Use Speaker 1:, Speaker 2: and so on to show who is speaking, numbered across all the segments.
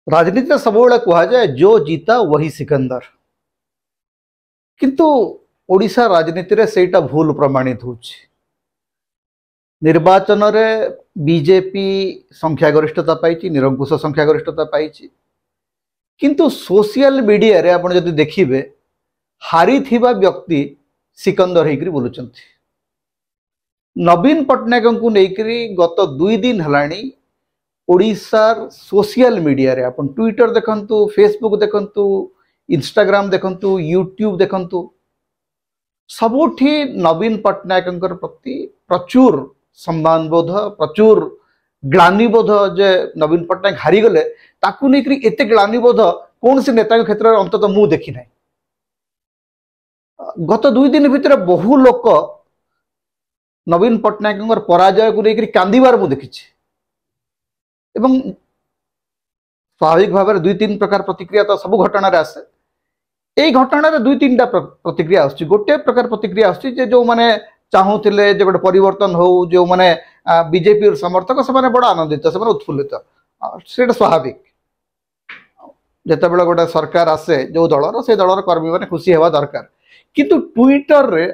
Speaker 1: राजनीति सब कह जाए जो जीता वही सिकंदर किंतु ओडिशा राजनीति रे सेटा भूल प्रमाणित हो निर्वाचन रे बीजेपी संख्यागरिष्ठता पाई निरंकुश संख्यागरिष्ठता पाई किंतु सोशल मीडिया रे आपण जदि देखिबे हारी थिबा व्यक्ति सिकंदर हेकरी बोलुचंती नवीन पट्टनायक को लेकरी गत 2 दिन हलाणी ओडिशार सोशल मीडिया रे आपण ट्विटर देखंतु फेसबुक देखंतु इंस्टाग्राम देखंतु यूट्यूब देखंतु सबुठी नवीन पट्टनायक प्रति प्रचुर सम्मानबोध प्रचुर ग्लानिबोध जे नवीन पट्टनायक हारी गले ताकू नेकरी एते ग्लानिबोध कौन से नेता क्षेत्र में अंततः मु देखी ना गत 2 दिन भितर बहु लोक नवीन पट्टनायक पराजय को लेकर कांदिबार मु देखी एवं स्वाभाविक भाव 2-3 प्रकार प्रतिक्रिया तो सब घटना रे आसे यही घटना 2-3टा प्रतिक्रिया आसछि गोटे प्रकार प्रतिक्रिया आसछि जे जो माने चाहूले जे गोटे परिवर्तन हो जो माने बीजेपी समर्थक से बड़ा आनंदित से उत्फुल्लित से स्वाभाविक जिते बड़े गोटे सरकार आसे जो दलर से दलर कर्मी मैंने खुशी हवा दरकार किंतु ट्विटर रे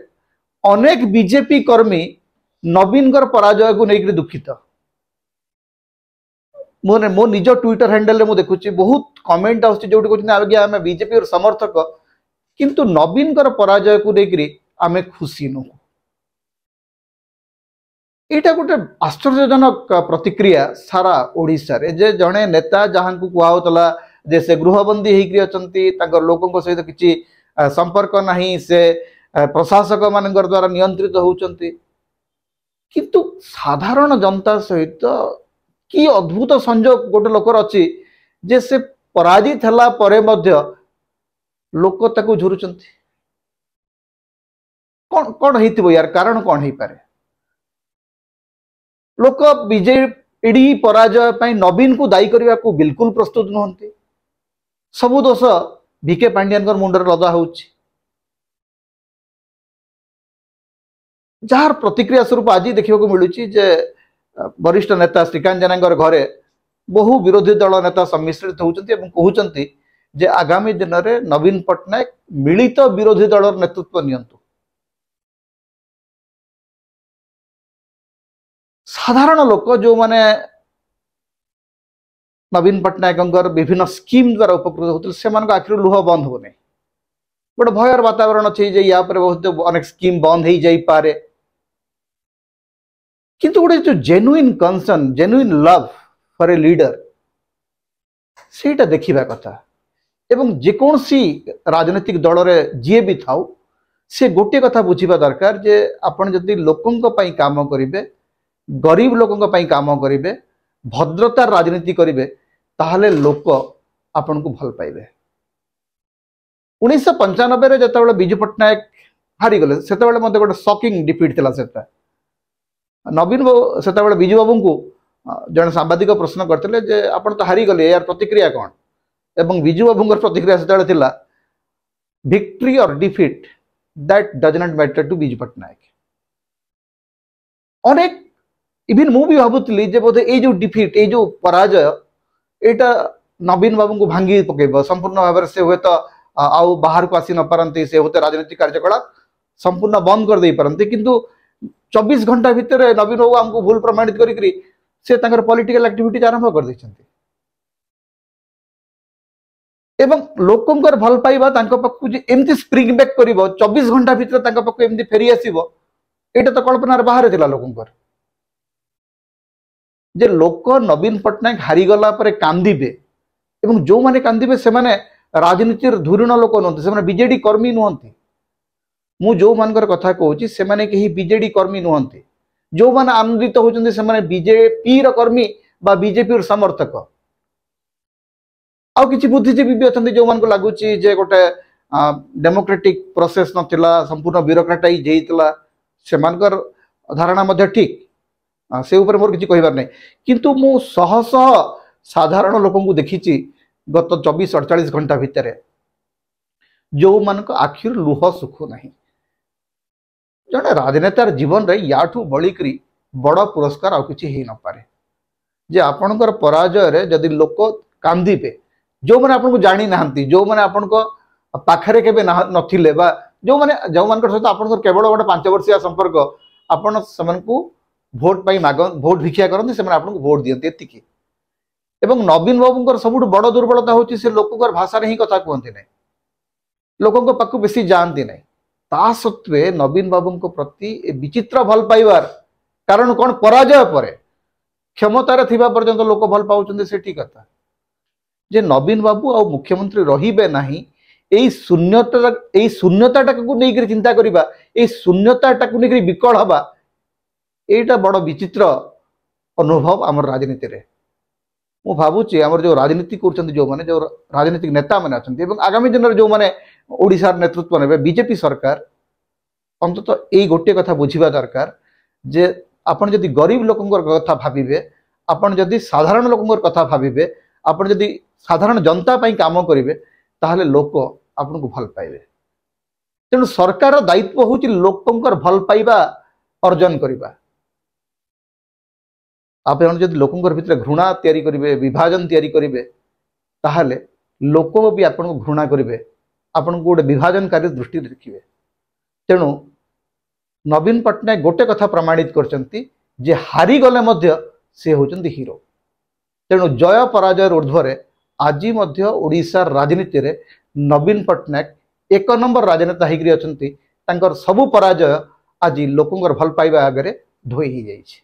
Speaker 1: अनेक बीजेपी कर्मी नवीन पराजय को लेकर दुखित मो निज ट्विटर हैंडल रे मु देखुची बहुत कमेंट आउछि जोटी कहते आज्ञा आम बीजेपी समर्थक किंतु नवीन पराजय को लेकर आम खुशी नुह यहाँ गोटे आश्चर्यजनक प्रतिक्रिया सारा ओडिशा रे जे जड़े नेता जहां को कहला जे से गृहबंदी होकर अच्छा लोकों सहित किसी संपर्क नहीं से प्रशासक मान द्वारा नियंत्रित होउचंती किंतु साधारण जनता सहित कि अद्भुत संजोग गोटे लोकर अच्छी जे से पराजित हला परे मध्य लोक ताकू झुरुचंती कौन कौन हेतिबो यार कारण कौन हे पारे लोक बीजेपी पराजय पई नवीन को दायी करने को बिल्कुल प्रस्तुत नुहंती सबु दोष भिके पांड्यान मुंडर लदा होउची जार प्रतिक्रिया स्वरूप आज देखा मिलूँ जे वरिष्ठ नेता श्रीकांत जेना घरे बहु विरोधी दल नेता सम्मिश्रित होती कहते जे आगामी दिन में नवीन पट्टनायक मिलित विरोधी दल नेतृत्व नियंतु साधारण लोक जो माने नवीन पट्टनायक विभिन्न स्कीम द्वारा उपकृत होते से आखिर लुह बंद हो नहीं गोटे भयर वातावरण अच्छे या बहुत अनेक स्कीम बंद हो जाई पारे किंतु गोटे जो genuine concern genuine love for a leader सेटा देखिबा कथा एवं जेकोसी राजनीतिक दल रे जी भी थाउ से गोटे कथा बुझीबा दरकार जे आपण जदि लोकंक पई काम करिवे गरीब लोकंक पई काम करिवे भद्रतार राजनीति करिवे ताहले लोक आपण को भल पाइबे 1995 रे जतबेले बिजू पट्टनायक हारी गले सेतबेले मते गोटे शॉकिंग डिफीट थिला सेटा नवीन सेतबेले बिजू बाबू को जन सांबादिक प्रश्न करते जे आपण तो हारी गले यार प्रतिक्रिया कौन एवं बिजू बाबू प्रतिक्रिया सेतबेले थिला विक्ट्री और defeat that does not matter to Biju Patnaik अनेक इवन मु भी भावुली जे बोधे ये जो डिफीट ये जो पराजय एटा नवीन बाबू को भांगी पकेब संपूर्ण भाव से हुए तो आउ बाहर को आसी न पारती से होते राजनीतिक कार्यकलाप संपूर्ण बंद कर दे पारती किंतु 24 घंटा भितर नवीन बाबू आमको भूल प्रमाणित करी से पॉलिटिकल एक्टिविटीज आरंभ कर देछंती एवं लोकंकर भल पाइबा तांको पक्कु जे एमती स्प्रिंग बैक करिवो 24 घंटा भितर तांको पक्कु एमती फेरी आसीबो एटा तो कल्पनार बाहर थिला लोकंकर जे लोक नवीन पट्टनायक हारी गला परे कांदिबे एवं जो माने कांदिबे से माने राजनीतिर धुरीण लोक नुहंती से बीजेडी कर्मी नुहंती मु जो मानकर कथा कहूची से माने कहीं बीजेडी कर्मी नुहंती जो माने आनंदित होचंती से माने बीजेपी र कर्मी बा बीजेपी र समर्थक आउ किछि बुद्धिजीवी भी अछंती जो मान को लागुची जे गोटे डेमोक्रेटिक प्रोसेस नथिला संपूर्ण ब्यूरोक्रेटाइज हेइतला से मानकर धारणा मध्य ठीक से ऊपर मोर किछि कहिबार नै किंतु मु सह सह साधारण लोकन को देखिछि गत 24-48 घंटा भितर जो मान आखिर लुह सुख नहीं जड़े राजनेतार जीवन रे याठू बलिकी बड़ पुरस्कार आउ किछि हेइ न पारे जे आपणकर पराजय रे जदि लोक कांदिबे जो मैंने आपको जानी ना जो मैंने आपन पाखरे केबे नथिले बा जो मैंने जो मान सहित आप केवल गोटे 5 वर्षिया संपर्क आपण से भोट पाई माग भोट भिक्षा करते से आपको भोट दियंती एतिकी एवं नवीन बाबू सब बड़ दुर्बलता होची से लोक भाषा ही कथा कहते ना लोकों पाक बेसी जाती ना ता सत्वे नवीन बाबू प्रति विचित्र भल पाइबार कारण कौन पराजय पर क्षमतार थिबा पर्यंत लोक भल पाउछन्ते से ठीक कथा जे नवीन बाबू आ मुख्यमंत्री रहिबे नाही एई शून्यता को लेकर चिंता करिबा एई शून्यता को लेकर विकल हबा एटा बड़ विचित्र अनुभव आम राजनीति रे मु भावुची आमर जो राजनीति कर जो माने जो राजनीतिक नेता माने अछन्ति एवं आगामी दिन जो माने ओडिशार नेतृत्व नेबे बीजेपी सरकार अंतत एई गोटे कथा बुझिबा दरकार जे आपण जदि गरीब लोकंकर कथा भाबिबे आपण जदि साधारण लोकंकर कथा भाबिबे आपण जदि साधारण जनता पई काम करिवे ताहले लोक आपन को भल पाइबे तेणु सरकार दायित्व होची लोकंकर भल पाइबा अर्जन करिबा आपण जदि लोकंकर भितर घृणा तयारी करिवे विभाजन तयारी करिवे ताहले लोक भी आपन को घृणा करिवे आपन को गोटे विभाजनकारी दृष्टि देखिवे तेणु नवीन पट्टनायक गोटे कथा प्रमाणित करचंती जे हारी गले मध्य से होचंती हीरो तेणु जय पराजय ऊर्ध्वरे आज मध्य ओडिशा राजनीति रे नवीन पट्टनायक एक नंबर राजनेता होकर अच्छा सबू पराजय आज लोकंर भल पाइबा आगे धोई ही जाइए।